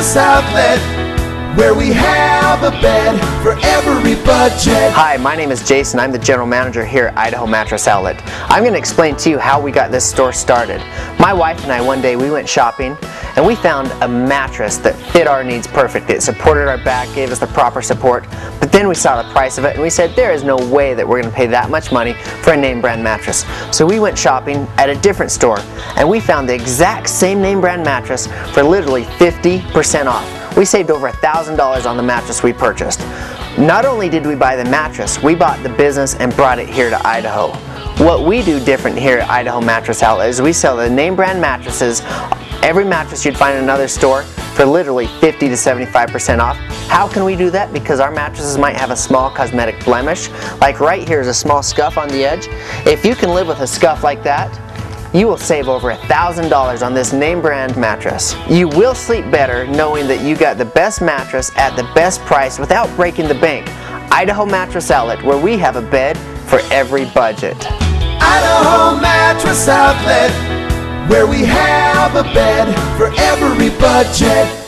Mattress Outlet, where we have a bed for every budget. Hi, my name is Jason. I'm the general manager here at Idaho Mattress Outlet. I'm going to explain to you how we got this store started. My wife and I, one day, we went shopping and we found a mattress that fit our needs perfectly. It supported our back, gave us the proper support, but then we saw the price of it and we said there is no way that we're going to pay that much money for a name brand mattress. So we went shopping at a different store and we found the exact same name brand mattress for literally 50% off. We saved over $1,000 on the mattress we purchased. Not only did we buy the mattress, we bought the business and brought it here to Idaho. What we do different here at Idaho Mattress Outlet is we sell the name brand mattresses, every mattress you'd find in another store, for literally 50 to 75% off. How can we do that? Because our mattresses might have a small cosmetic blemish. Like right here is a small scuff on the edge. If you can live with a scuff like that, you will save over $1,000 on this name brand mattress. You will sleep better knowing that you got the best mattress at the best price without breaking the bank. Idaho Mattress Outlet, where we have a bed for every budget. Idaho Mattress Outlet, where we have a bed for every budget.